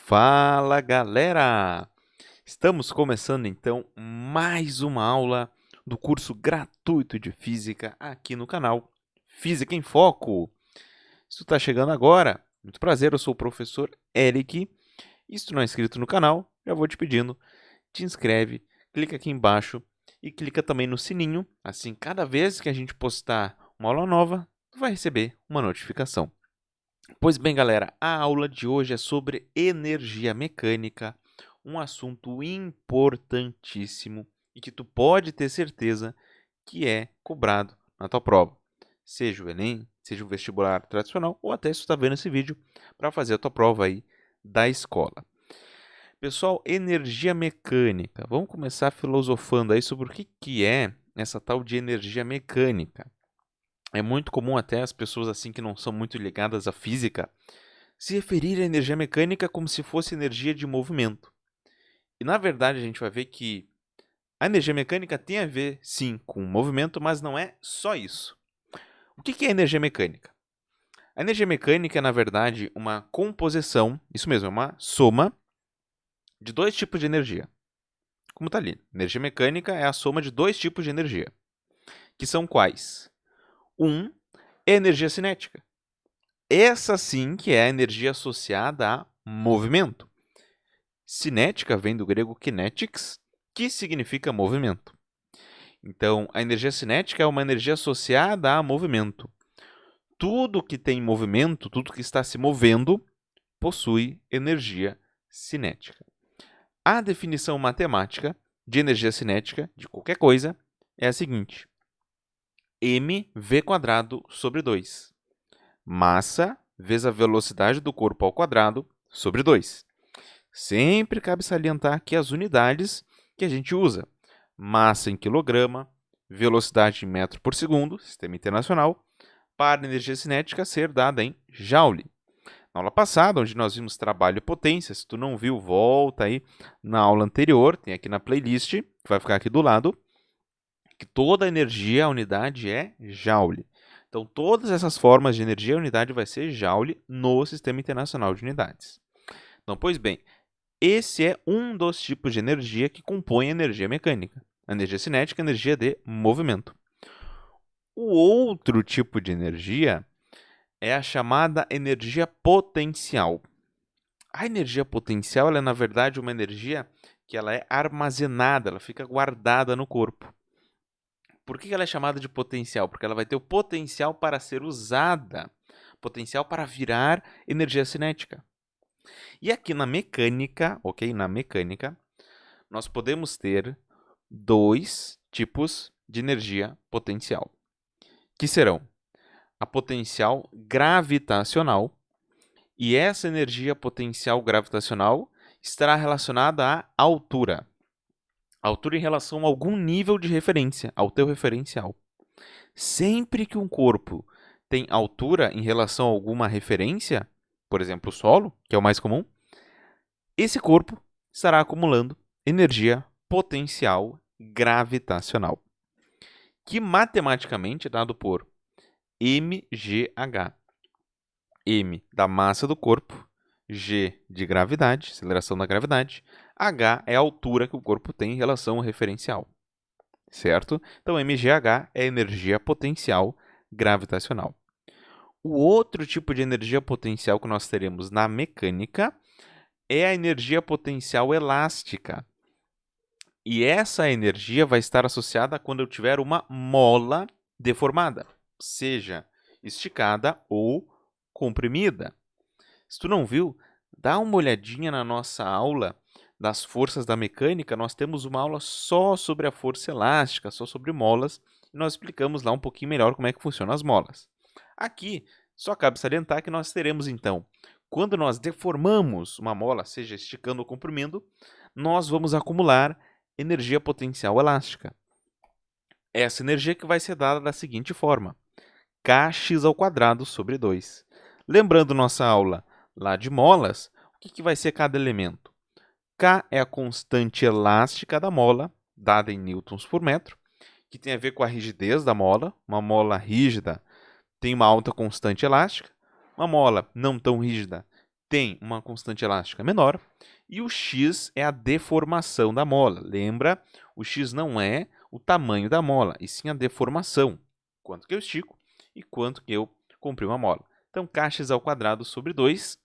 Fala galera! Estamos começando então mais uma aula do curso gratuito de Física aqui no canal Física em Foco. Se tu está chegando agora, muito prazer, eu sou o professor Eric. E se tu não é inscrito no canal, já vou te pedindo, te inscreve, clica aqui embaixo e clica também no sininho. Assim, cada vez que a gente postar uma aula nova, tu vai receber uma notificação. Pois bem, galera, a aula de hoje é sobre energia mecânica, um assunto importantíssimo e que tu pode ter certeza que é cobrado na tua prova. Seja o Enem, seja o vestibular tradicional ou até se tu está vendo esse vídeo para fazer a tua prova aí da escola. Pessoal, energia mecânica. Vamos começar filosofando aí sobre o que é essa tal de energia mecânica. É muito comum até as pessoas assim que não são muito ligadas à física se referir à energia mecânica como se fosse energia de movimento. E na verdade a gente vai ver que a energia mecânica tem a ver sim com movimento, mas não é só isso. O que é energia mecânica? A energia mecânica é na verdade uma composição, isso mesmo, é uma soma de dois tipos de energia. Como está ali, energia mecânica é a soma de dois tipos de energia, que são quais? Um é energia cinética. Essa sim que é a energia associada a movimento. Cinética vem do grego kinetics, que significa movimento. Então, a energia cinética é uma energia associada a movimento. Tudo que tem movimento, tudo que está se movendo, possui energia cinética. A definição matemática de energia cinética de qualquer coisa é a seguinte: mv² sobre 2. Massa vezes a velocidade do corpo ao quadrado sobre 2. Sempre cabe salientar aqui as unidades que a gente usa. Massa em quilograma, velocidade em metro por segundo, sistema internacional, para a energia cinética ser dada em joule. Na aula passada, onde nós vimos trabalho e potência, se tu não viu, volta aí na aula anterior, tem aqui na playlist, que vai ficar aqui do lado, que toda energia, a unidade é joule. Então, todas essas formas de energia, a unidade vai ser joule no sistema internacional de unidades. Então, pois bem, esse é um dos tipos de energia que compõe a energia mecânica. A energia cinética é a energia de movimento. O outro tipo de energia é a chamada energia potencial. A energia potencial ela é, na verdade, uma energia que ela é armazenada, ela fica guardada no corpo. Por que ela é chamada de potencial? Porque ela vai ter o potencial para ser usada, potencial para virar energia cinética. E aqui na mecânica, ok? Na mecânica, nós podemos ter dois tipos de energia potencial, que serão a potencial gravitacional, e essa energia potencial gravitacional estará relacionada à altura. Altura em relação a algum nível de referência, ao teu referencial. Sempre que um corpo tem altura em relação a alguma referência, por exemplo, o solo, que é o mais comum, esse corpo estará acumulando energia potencial gravitacional, que matematicamente é dado por mgh. M da massa do corpo, g de gravidade, aceleração da gravidade, h é a altura que o corpo tem em relação ao referencial, certo? Então, mgh é energia potencial gravitacional. O outro tipo de energia potencial que nós teremos na mecânica é a energia potencial elástica. E essa energia vai estar associada quando eu tiver uma mola deformada, seja esticada ou comprimida. Se tu não viu, dá uma olhadinha na nossa aula das forças da mecânica. Nós temos uma aula só sobre a força elástica, só sobre molas, e nós explicamos lá um pouquinho melhor como é que funcionam as molas. Aqui, só cabe salientar que nós teremos, então, quando nós deformamos uma mola, seja esticando ou comprimindo, nós vamos acumular energia potencial elástica. Essa energia que vai ser dada da seguinte forma: kx² sobre 2. Lembrando nossa aula lá de molas, o que vai ser cada elemento? K é a constante elástica da mola, dada em newtons por metro, que tem a ver com a rigidez da mola. Uma mola rígida tem uma alta constante elástica. Uma mola não tão rígida tem uma constante elástica menor, e o x é a deformação da mola. Lembra, o x não é o tamanho da mola, e sim a deformação, quanto que eu estico e quanto que eu comprimo a mola. Então, kx² sobre 2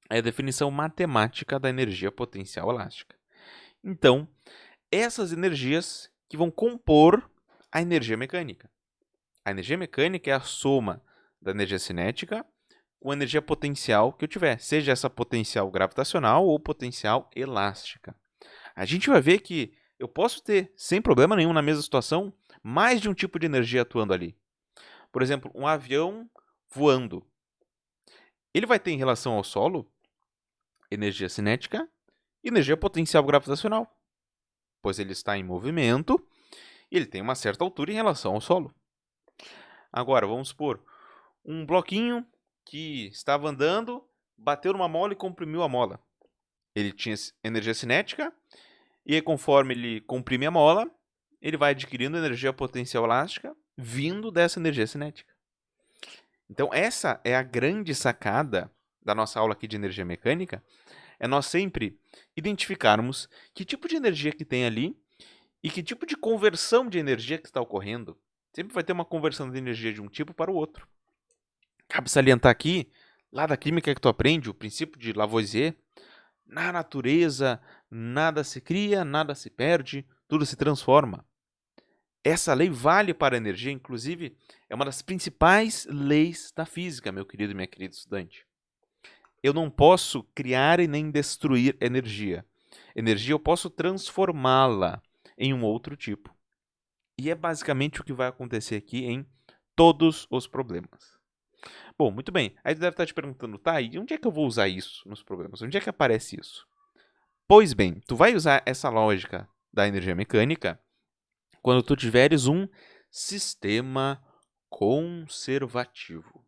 é a definição matemática da energia potencial elástica. Então, essas energias que vão compor a energia mecânica. A energia mecânica é a soma da energia cinética com a energia potencial que eu tiver, seja essa potencial gravitacional ou potencial elástica. A gente vai ver que eu posso ter, sem problema nenhum, na mesma situação, mais de um tipo de energia atuando ali. Por exemplo, um avião voando. Ele vai ter em relação ao solo energia cinética e energia potencial gravitacional, pois ele está em movimento e ele tem uma certa altura em relação ao solo. Agora, vamos supor, um bloquinho que estava andando, bateu numa mola e comprimiu a mola. Ele tinha energia cinética e aí, conforme ele comprime a mola, ele vai adquirindo energia potencial elástica vindo dessa energia cinética. Então, essa é a grande sacada da nossa aula aqui de energia mecânica, é nós sempre identificarmos que tipo de energia que tem ali e que tipo de conversão de energia que está ocorrendo. Sempre vai ter uma conversão de energia de um tipo para o outro. Cabe salientar aqui, lá da química que tu aprende, o princípio de Lavoisier, na natureza, nada se cria, nada se perde, tudo se transforma. Essa lei vale para a energia, inclusive, é uma das principais leis da física, meu querido e minha querida estudante. Eu não posso criar e nem destruir energia. Energia eu posso transformá-la em um outro tipo. E é basicamente o que vai acontecer aqui em todos os problemas. Bom, muito bem. Aí tu deve estar te perguntando, tá, e onde é que eu vou usar isso nos problemas? Onde é que aparece isso? Pois bem, tu vai usar essa lógica da energia mecânica quando tu tiveres um sistema conservativo.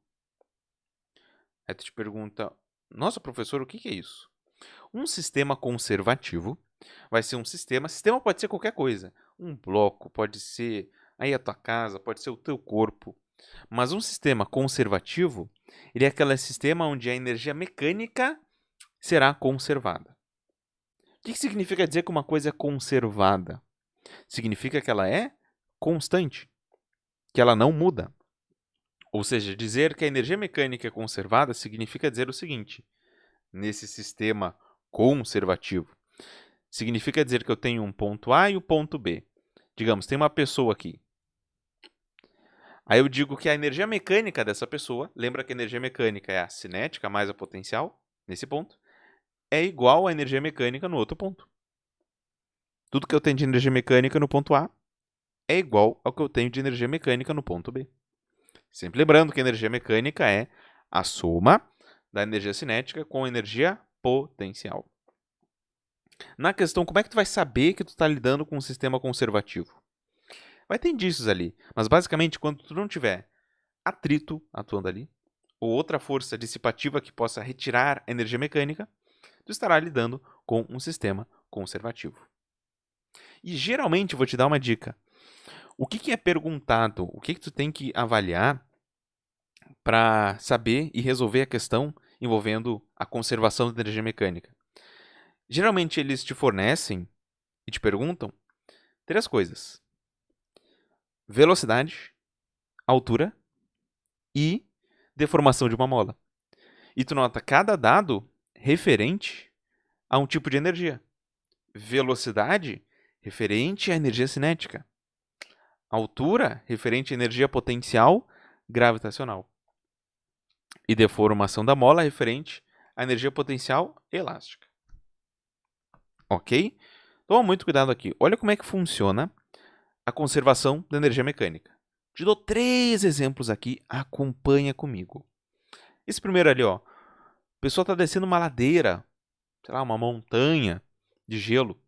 Aí tu te pergunta, nossa, professor, o que é isso? Um sistema conservativo vai ser um sistema pode ser qualquer coisa. Um bloco, pode ser aí a tua casa, pode ser o teu corpo. Mas um sistema conservativo, ele é aquele sistema onde a energia mecânica será conservada. O que significa dizer que uma coisa é conservada? Significa que ela é constante, que ela não muda. Ou seja, dizer que a energia mecânica é conservada significa dizer o seguinte: nesse sistema conservativo, significa dizer que eu tenho um ponto A e o ponto B. Digamos, tem uma pessoa aqui. Aí eu digo que a energia mecânica dessa pessoa, lembra que a energia mecânica é a cinética mais a potencial, nesse ponto, é igual à energia mecânica no outro ponto. Tudo que eu tenho de energia mecânica no ponto A é igual ao que eu tenho de energia mecânica no ponto B. Sempre lembrando que a energia mecânica é a soma da energia cinética com a energia potencial. Na questão, como é que tu vai saber que tu está lidando com um sistema conservativo? Vai ter indícios ali, mas basicamente quando tu não tiver atrito atuando ali, ou outra força dissipativa que possa retirar energia mecânica, tu estará lidando com um sistema conservativo. E geralmente, vou te dar uma dica. O que é perguntado? O que tu tem que avaliar para saber e resolver a questão envolvendo a conservação da energia mecânica? Geralmente, eles te fornecem e te perguntam 3 coisas: velocidade, altura e deformação de uma mola. E tu nota cada dado referente a um tipo de energia. Velocidade, referente à energia cinética. Altura, referente à energia potencial gravitacional. E deformação da mola, referente à energia potencial elástica. Ok? Toma muito cuidado aqui. Olha como é que funciona a conservação da energia mecânica. Te dou 3 exemplos aqui, acompanha comigo. Esse primeiro ali, ó. A pessoa está descendo uma ladeira, sei lá, uma montanha de gelo.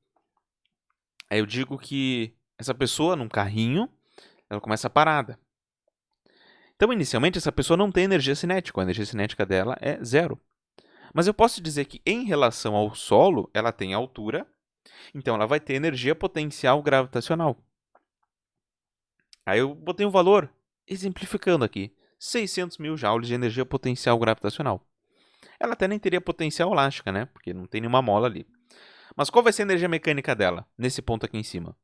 Aí eu digo que essa pessoa, num carrinho, ela começa parada. Então, inicialmente, essa pessoa não tem energia cinética. A energia cinética dela é 0. Mas eu posso dizer que, em relação ao solo, ela tem altura. Então, ela vai ter energia potencial gravitacional. Aí eu botei um valor, exemplificando aqui, 600 mil joules de energia potencial gravitacional. Ela até nem teria potencial elástica, né? Porque não tem nenhuma mola ali. Mas qual vai ser a energia mecânica dela, nesse ponto aqui em cima?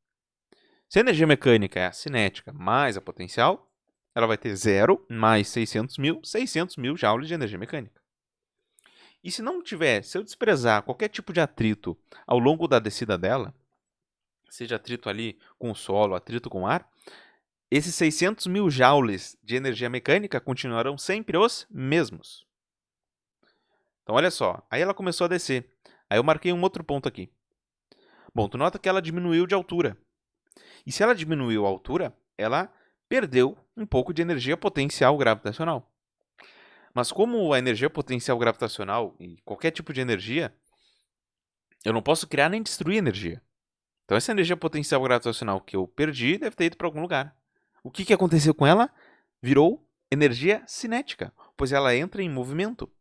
Se a energia mecânica é a cinética mais a potencial, ela vai ter 0 mais 600 mil joules de energia mecânica. E se não tiver, se eu desprezar qualquer tipo de atrito ao longo da descida dela, seja atrito ali com o solo, atrito com o ar, esses 600 mil joules de energia mecânica continuarão sempre os mesmos. Então, olha só, aí ela começou a descer. Aí eu marquei um outro ponto aqui. Bom, tu nota que ela diminuiu de altura. E se ela diminuiu a altura, ela perdeu um pouco de energia potencial gravitacional. Mas como a energia potencial gravitacional e qualquer tipo de energia, eu não posso criar nem destruir energia. Então essa energia potencial gravitacional que eu perdi deve ter ido para algum lugar. O que aconteceu com ela? Virou energia cinética, pois ela entra em movimento.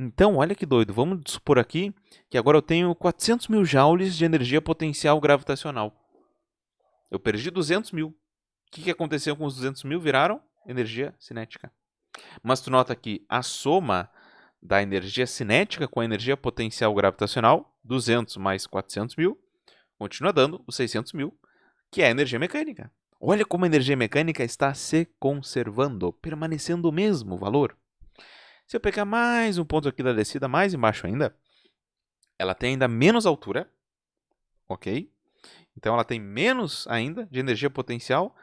Então, olha que doido. Vamos supor aqui que agora eu tenho 400 mil joules de energia potencial gravitacional. Eu perdi 200 mil. O que aconteceu com os 200 mil? Viraram energia cinética. Mas tu nota que a soma da energia cinética com a energia potencial gravitacional, 200 mais 400 mil, continua dando os 600 mil, que é a energia mecânica. Olha como a energia mecânica está se conservando, permanecendo o mesmo valor. Se eu pegar mais um ponto aqui da descida, mais embaixo ainda, ela tem ainda menos altura, ok? Então ela tem menos ainda de energia potencial,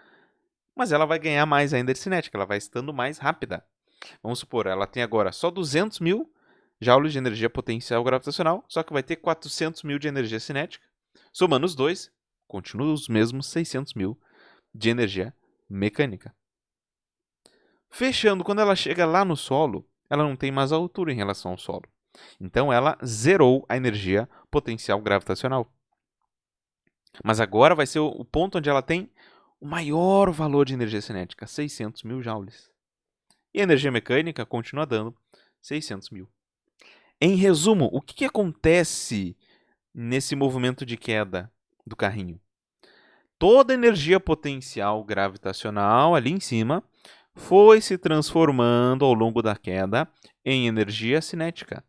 mas ela vai ganhar mais ainda de cinética, ela vai estando mais rápida. Vamos supor, ela tem agora só 200 mil joules de energia potencial gravitacional, só que vai ter 400 mil de energia cinética. Somando os dois, continua os mesmos 600 mil de energia mecânica. Fechando, quando ela chega lá no solo, ela não tem mais altura em relação ao solo. Então ela zerou a energia potencial gravitacional. Mas agora vai ser o ponto onde ela tem o maior valor de energia cinética, 600 mil joules. E a energia mecânica continua dando 600 mil. Em resumo, o que acontece nesse movimento de queda do carrinho? Toda a energia potencial gravitacional ali em cima foi se transformando ao longo da queda em energia cinética.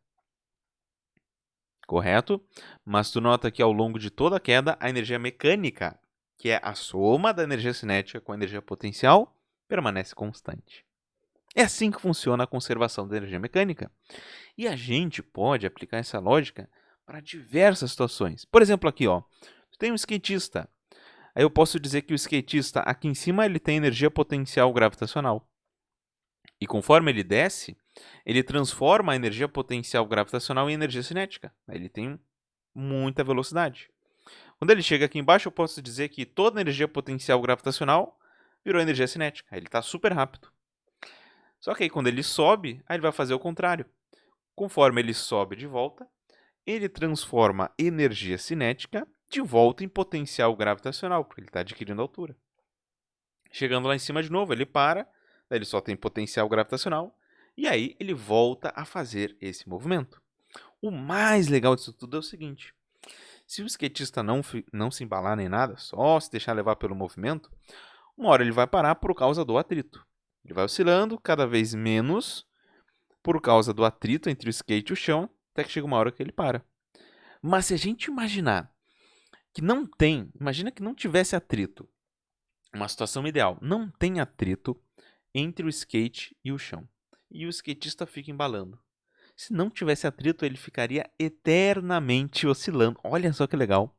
Correto? Mas tu nota que ao longo de toda a queda, a energia mecânica, que é a soma da energia cinética com a energia potencial, permanece constante. É assim que funciona a conservação da energia mecânica. E a gente pode aplicar essa lógica para diversas situações. Por exemplo, aqui, ó, tem um skatista. Aí eu posso dizer que o skatista aqui em cima ele tem energia potencial gravitacional. E conforme ele desce, ele transforma a energia potencial gravitacional em energia cinética. Ele tem muita velocidade. Quando ele chega aqui embaixo, eu posso dizer que toda a energia potencial gravitacional virou energia cinética. Ele está super rápido. Só que aí quando ele sobe, aí ele vai fazer o contrário. Conforme ele sobe de volta, ele transforma energia cinética de volta em potencial gravitacional, porque ele está adquirindo altura. Chegando lá em cima de novo, ele para, daí ele só tem potencial gravitacional, e aí ele volta a fazer esse movimento. O mais legal disso tudo é o seguinte: se o skatista não se embalar nem nada, só se deixar levar pelo movimento, uma hora ele vai parar por causa do atrito. Ele vai oscilando cada vez menos por causa do atrito entre o skate e o chão, até que chega uma hora que ele para. Mas se a gente imaginar que imagina que não tivesse atrito, uma situação ideal, não tem atrito entre o skate e o chão, e o skatista fica embalando. Se não tivesse atrito, ele ficaria eternamente oscilando. Olha só que legal.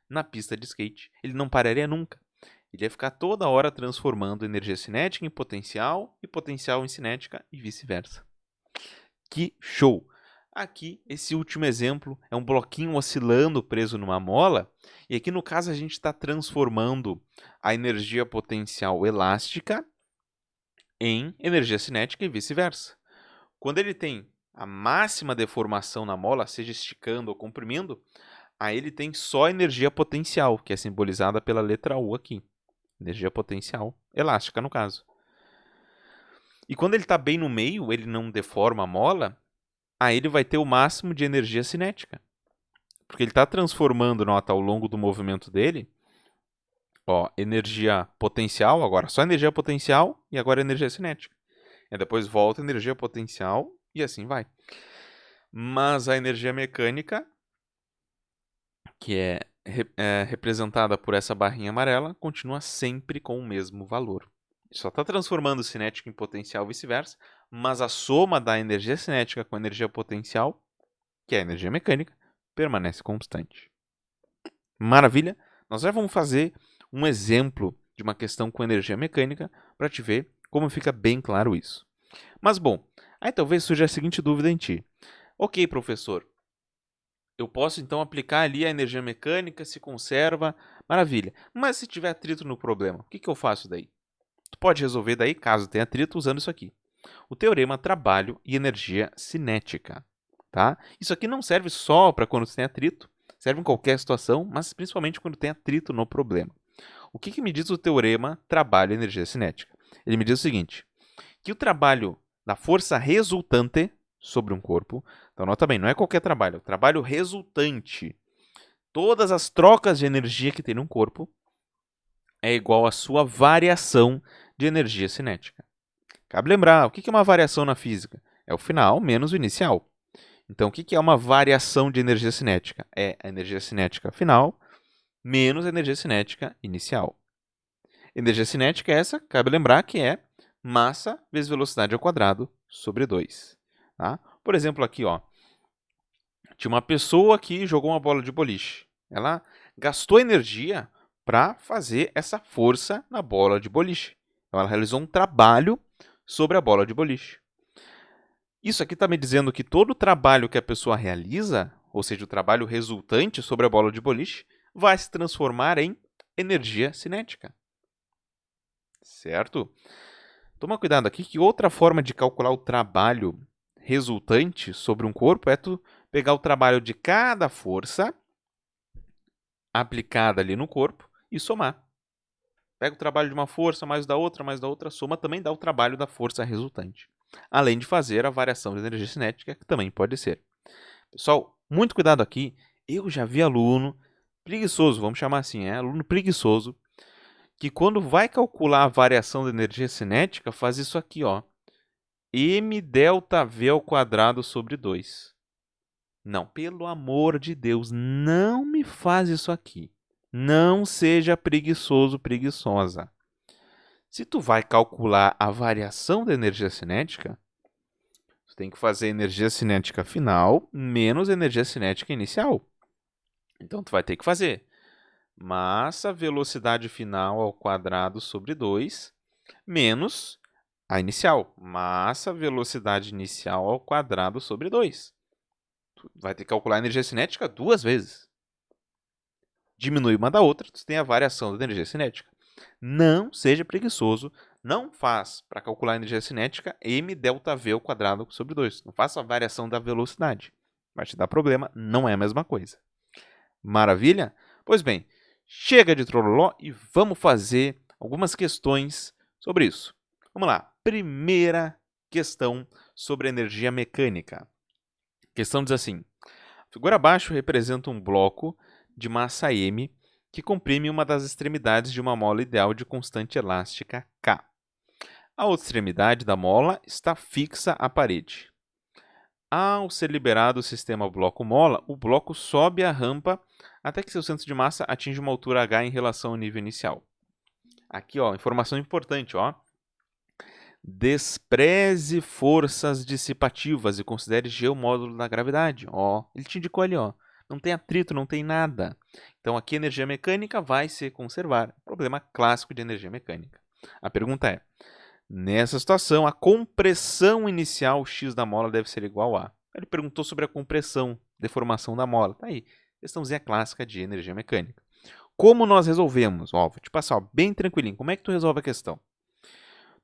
Na pista de skate, ele não pararia nunca. Ele ia ficar toda hora transformando energia cinética em potencial e potencial em cinética e vice-versa. Que show! Aqui, esse último exemplo é um bloquinho oscilando preso numa mola, e aqui no caso a gente está transformando a energia potencial elástica em energia cinética e vice-versa. Quando ele tem a máxima deformação na mola, seja esticando ou comprimindo, aí ele tem só energia potencial, que é simbolizada pela letra U aqui. Energia potencial elástica, no caso. E quando ele está bem no meio, ele não deforma a mola, aí ele vai ter o máximo de energia cinética. Porque ele está transformando, nota, ao longo do movimento dele, ó, energia potencial, agora só energia potencial e agora energia cinética. E depois volta energia potencial e assim vai. Mas a energia mecânica, que é representada por essa barrinha amarela, continua sempre com o mesmo valor. Só está transformando cinética em potencial e vice-versa, mas a soma da energia cinética com a energia potencial, que é a energia mecânica, permanece constante. Maravilha? Nós já vamos fazer um exemplo de uma questão com energia mecânica para te ver como fica bem claro isso. Mas bom, aí talvez surja a seguinte dúvida em ti. Ok, professor, eu posso então aplicar ali a energia mecânica, se conserva, maravilha. Mas se tiver atrito no problema, o que eu faço daí? Tu pode resolver daí, caso tenha atrito, usando isso aqui. O teorema trabalho e energia cinética. Tá? Isso aqui não serve só para quando você tem atrito, serve em qualquer situação, mas principalmente quando tem atrito no problema. O que me diz o teorema trabalho e energia cinética? Ele me diz o seguinte, que o trabalho da força resultante sobre um corpo, então nota bem, não é qualquer trabalho, é o trabalho resultante. Todas as trocas de energia que tem num corpo é igual à sua variação de energia cinética. Cabe lembrar, o que é uma variação na física? É o final menos o inicial. Então, o que é uma variação de energia cinética? É a energia cinética final menos a energia cinética inicial. Energia cinética é essa, cabe lembrar que é massa vezes velocidade ao quadrado sobre 2. Tá? Por exemplo, aqui, ó, tinha uma pessoa que jogou uma bola de boliche. Ela gastou energia para fazer essa força na bola de boliche. Então, ela realizou um trabalho sobre a bola de boliche. Isso aqui está me dizendo que todo o trabalho que a pessoa realiza, ou seja, o trabalho resultante sobre a bola de boliche, vai se transformar em energia cinética. Certo? Toma cuidado aqui que outra forma de calcular o trabalho resultante sobre um corpo é tu pegar o trabalho de cada força aplicada ali no corpo e somar. Pega o trabalho de uma força, mais da outra, soma também dá o trabalho da força resultante. Além de fazer a variação de energia cinética, que também pode ser. Pessoal, muito cuidado aqui. Eu já vi aluno preguiçoso, vamos chamar assim, aluno preguiçoso, que quando vai calcular a variação da energia cinética, faz isso aqui, ó. M delta V ao quadrado sobre 2. Não, pelo amor de Deus, não me faz isso aqui. Não seja preguiçoso, preguiçosa. Se tu vai calcular a variação da energia cinética, tu tem que fazer energia cinética final menos energia cinética inicial. Então, tu vai ter que fazer massa, velocidade final ao quadrado sobre 2, menos a inicial. Massa, velocidade inicial ao quadrado sobre 2. Tu vai ter que calcular a energia cinética duas vezes. Diminui uma da outra, tu tem a variação da energia cinética. Não seja preguiçoso, não faz para calcular a energia cinética m delta v ao quadrado sobre 2. Não faça a variação da velocidade. Vai te dar problema, não é a mesma coisa. Maravilha? Pois bem, chega de trololó e vamos fazer algumas questões sobre isso. Vamos lá. Primeira questão sobre energia mecânica. A questão diz assim: a figura abaixo representa um bloco de massa m que comprime uma das extremidades de uma mola ideal de constante elástica K. A outra extremidade da mola está fixa à parede. Ao ser liberado o sistema bloco-mola, o bloco sobe a rampa até que seu centro de massa atinge uma altura h em relação ao nível inicial. Aqui, ó, informação importante, ó. Despreze forças dissipativas e considere G o módulo da gravidade. Ó, ele te indicou ali, ó. Não tem atrito, não tem nada. Então, aqui a energia mecânica vai se conservar. Problema clássico de energia mecânica. A pergunta é, nessa situação, a compressão inicial X da mola deve ser igual a... Ele perguntou sobre a compressão, deformação da mola. Tá aí, questãozinha clássica de energia mecânica. Como nós resolvemos? Ó, vou te passar ó, bem tranquilinho. Como é que tu resolve a questão?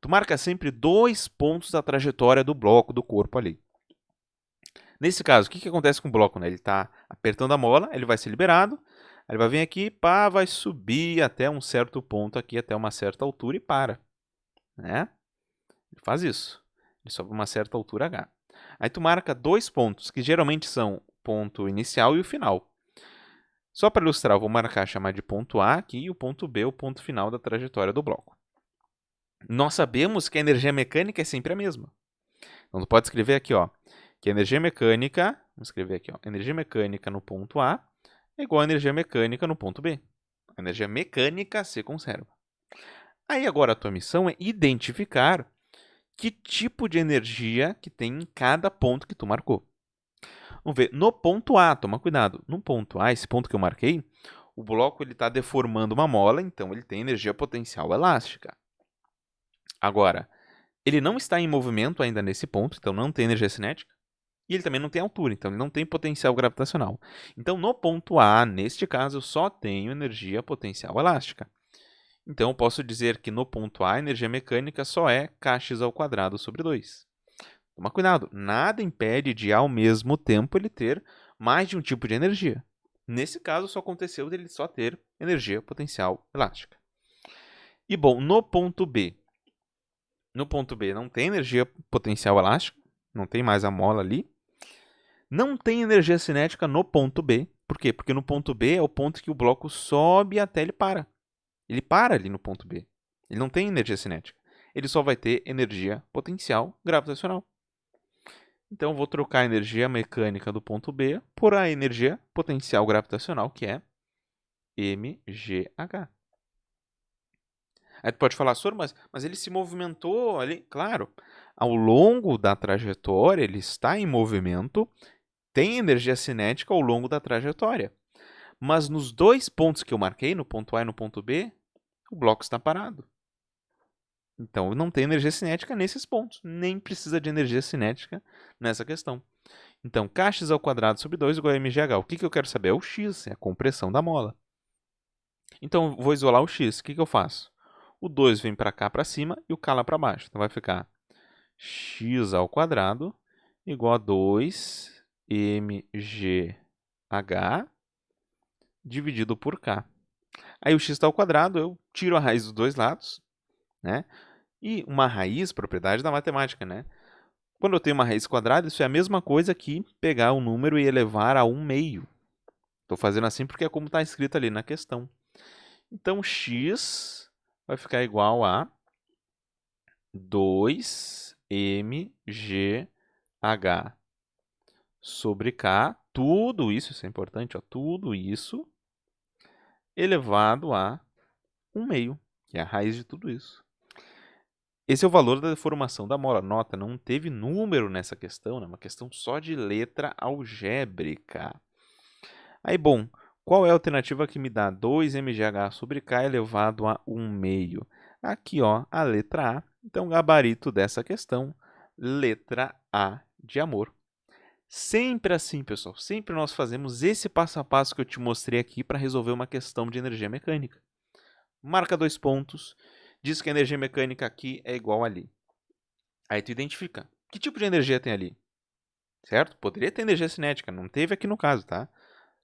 Tu marca sempre 2 pontos da trajetória do bloco, do corpo ali. Nesse caso, o que acontece com o bloco? Né? Ele está apertando a mola, ele vai ser liberado, ele vai vir aqui, pá, vai subir até um certo ponto aqui, até uma certa altura e para. Né? Ele faz isso. Ele sobe uma certa altura H. Aí tu marca 2 pontos, que geralmente são o ponto inicial e o final. Só para ilustrar, eu vou marcar, chamar de ponto A aqui e o ponto B, o ponto final da trajetória do bloco. Nós sabemos que a energia mecânica é sempre a mesma. Então, tu pode escrever aqui, ó, Que a energia mecânica, vamos escrever aqui, ó, energia mecânica no ponto A é igual a energia mecânica no ponto B. A energia mecânica se conserva. Aí agora a tua missão é identificar que tipo de energia que tem em cada ponto que tu marcou. Vamos ver, no ponto A, toma cuidado, no ponto A, esse ponto que eu marquei, o bloco está deformando uma mola, então ele tem energia potencial elástica. Agora, ele não está em movimento ainda nesse ponto, então não tem energia cinética, e ele também não tem altura, então ele não tem potencial gravitacional. Então, no ponto A, neste caso, eu só tenho energia potencial elástica. Então, eu posso dizer que no ponto A, a energia mecânica só é kx² sobre 2. Toma cuidado, nada impede de, ao mesmo tempo, ele ter mais de um tipo de energia. Nesse caso, só aconteceu dele só ter energia potencial elástica. E, bom, no ponto B não tem energia potencial elástica, não tem mais a mola ali. Não tem energia cinética no ponto B. Por quê? Porque no ponto B é o ponto que o bloco sobe até ele para. Ele para ali no ponto B. Ele não tem energia cinética. Ele só vai ter energia potencial gravitacional. Então, eu vou trocar a energia mecânica do ponto B por a energia potencial gravitacional, que é mgh. Aí tu pode falar, Sor, mas ele se movimentou ali. Claro, ao longo da trajetória, ele está em movimento, tem energia cinética ao longo da trajetória. Mas nos dois pontos que eu marquei, no ponto A e no ponto B, o bloco está parado. Então, não tem energia cinética nesses pontos. Nem precisa de energia cinética nessa questão. Então, kx² sobre 2 igual a mgh. O que eu quero saber? É o x, é a compressão da mola. Então, vou isolar o x. O que eu faço? O 2 vem para cá, para cima, e o k lá para baixo. Então, vai ficar x² igual a 2 mgh dividido por k. Aí o x está ao quadrado, eu tiro a raiz dos dois lados, né? E uma raiz, propriedade da matemática, né? Quando eu tenho uma raiz quadrada, isso é a mesma coisa que pegar um número e elevar a 1/2. Estou fazendo assim porque é como está escrito ali na questão. Então, x vai ficar igual a 2mgh sobre k, tudo isso é importante, ó, tudo isso elevado a 1/2, que é a raiz de tudo isso. Esse é o valor da deformação da mola. Nota, não teve número nessa questão, né? Uma questão só de letra algébrica. Aí, bom, qual é a alternativa que me dá 2mgh sobre k elevado a 1/2? Aqui, ó, a letra A. Então, o gabarito dessa questão, letra A de amor. Sempre assim, pessoal. Sempre nós fazemos esse passo a passo que eu te mostrei aqui para resolver uma questão de energia mecânica. Marca 2 pontos. Diz que a energia mecânica aqui é igual ali. Aí tu identifica. Que tipo de energia tem ali? Certo? Poderia ter energia cinética, não teve aqui no caso, tá?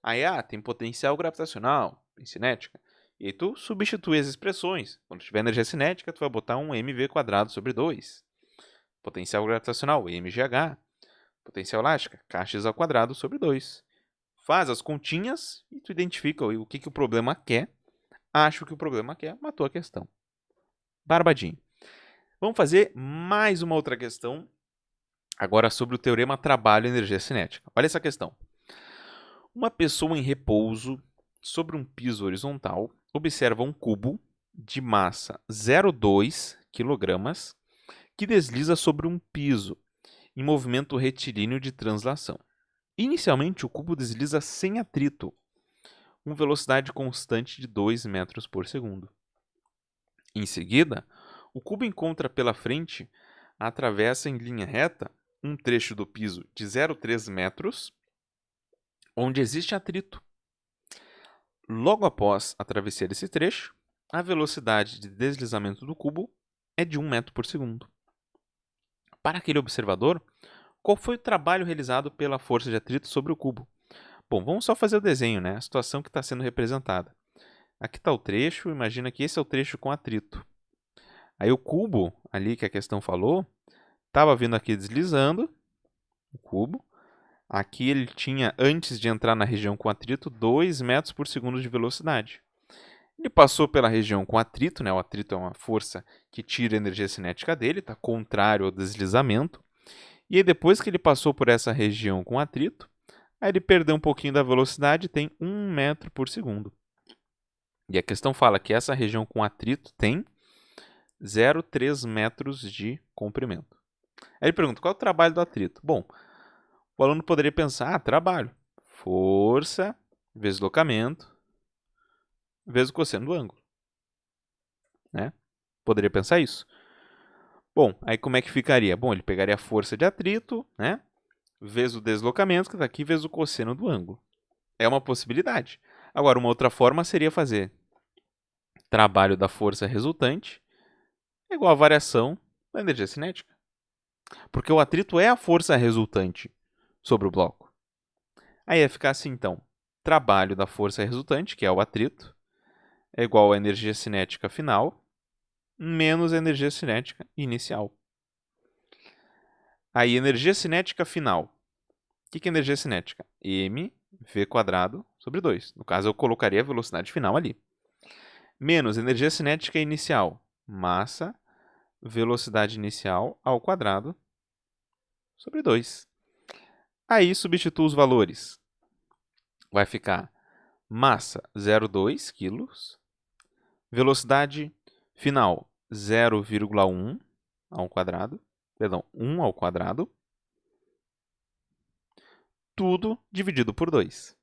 Aí, tem potencial gravitacional, tem cinética. E aí tu substitui as expressões. Quando tiver energia cinética, tu vai botar um mv² sobre 2. Potencial gravitacional, mgh. Potencial elástica, kx² sobre 2. Faz as continhas e tu identifica o que o problema quer. Acho que o problema quer, matou a questão. Barbadinho. Vamos fazer mais uma outra questão, agora sobre o teorema trabalho-energia cinética. Olha essa questão. Uma pessoa em repouso sobre um piso horizontal observa um cubo de massa 0,2 kg que desliza sobre um piso em movimento retilíneo de translação. Inicialmente, o cubo desliza sem atrito, com velocidade constante de 2 metros por segundo. Em seguida, o cubo encontra pela frente, atravessa em linha reta, um trecho do piso de 0,3 metros, onde existe atrito. Logo após atravessar esse trecho, a velocidade de deslizamento do cubo é de 1 metro por segundo. Para aquele observador, qual foi o trabalho realizado pela força de atrito sobre o cubo? Bom, vamos só fazer o desenho, né? A situação que está sendo representada. Aqui está o trecho, imagina que esse é o trecho com atrito. Aí o cubo, ali que a questão falou, estava vindo aqui deslizando, o cubo. Aqui ele tinha, antes de entrar na região com atrito, 2 metros por segundo de velocidade. Ele passou pela região com atrito, né? O atrito é uma força que tira a energia cinética dele, está contrário ao deslizamento. E aí, depois que ele passou por essa região com atrito, aí ele perdeu um pouquinho da velocidade e tem 1 metro por segundo. E a questão fala que essa região com atrito tem 0,3 metros de comprimento. Aí ele pergunta, qual é o trabalho do atrito? Bom, o aluno poderia pensar, trabalho, força vezes deslocamento vezes o cosseno do ângulo. Né? Poderia pensar isso. Bom, aí como é que ficaria? Bom, ele pegaria a força de atrito, né? Vezes o deslocamento, que está aqui, vezes o cosseno do ângulo. É uma possibilidade. Agora, uma outra forma seria fazer trabalho da força resultante igual a variação da energia cinética. Porque o atrito é a força resultante sobre o bloco. Aí ia ficar assim, então. Trabalho da força resultante, que é o atrito, é igual à energia cinética final, menos a energia cinética inicial. Aí, energia cinética final. O que é energia cinética? mv² sobre 2. No caso, eu colocaria a velocidade final ali. Menos energia cinética inicial. Massa, velocidade inicial ao quadrado sobre 2. Aí, substituo os valores. Vai ficar massa 0,2 kg, velocidade final 0,1 ao quadrado, perdão, 1 ao quadrado, tudo dividido por 2.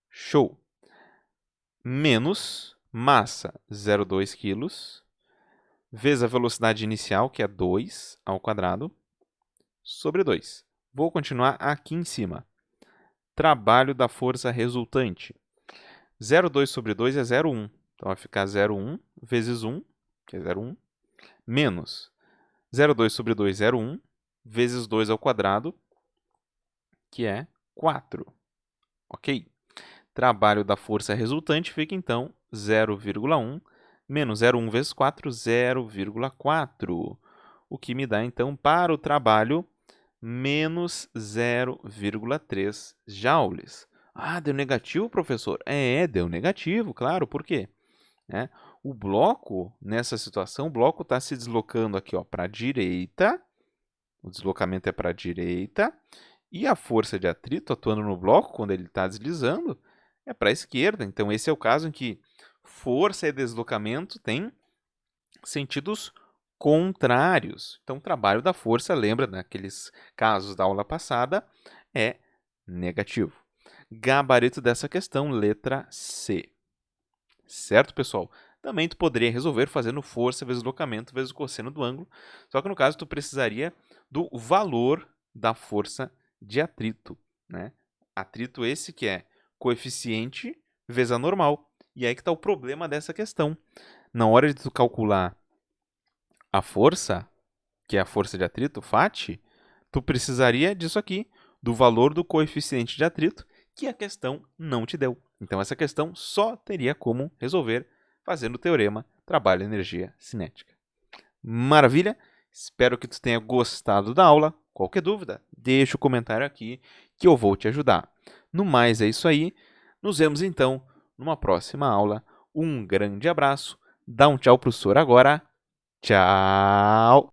Show! Menos massa 0,2 kg, vezes a velocidade inicial, que é 2 ao quadrado, sobre 2. Vou continuar aqui em cima. Trabalho da força resultante. 0,2 sobre 2 é 0,1. Então, vai ficar 0,1 vezes 1, que é 0,1, menos 0,2 sobre 2, 0,1, vezes 2 ao quadrado, que é 4. Ok? Trabalho da força resultante fica, então, 0,1 menos 0,1 vezes 4, 0,4. O que me dá, então, para o trabalho, menos 0,3 joules. Ah, deu negativo, professor? Deu negativo, claro. Por quê? O bloco, nessa situação, o bloco está se deslocando aqui para a direita. O deslocamento é para a direita. E a força de atrito atuando no bloco, quando ele está deslizando, é para a esquerda. Então, esse é o caso em que força e deslocamento têm sentidos contrários. Então, o trabalho da força, lembra daqueles casos da aula passada, é negativo. Gabarito dessa questão, letra C. Certo, pessoal? Também tu poderia resolver fazendo força vezes deslocamento vezes o cosseno do ângulo, só que no caso tu precisaria do valor da força de atrito. Né? Atrito esse que é coeficiente vezes a normal. E aí que está o problema dessa questão. Na hora de tu calcular a força, que é a força de atrito, FAT, tu precisaria disso aqui, do valor do coeficiente de atrito, que a questão não te deu. Então, essa questão só teria como resolver fazendo o teorema trabalho-energia cinética. Maravilha? Espero que tu tenha gostado da aula. Qualquer dúvida, deixa o comentário aqui que eu vou te ajudar. No mais, é isso aí. Nos vemos, então, numa próxima aula. Um grande abraço. Dá um tchau para o senhor agora. Tchau!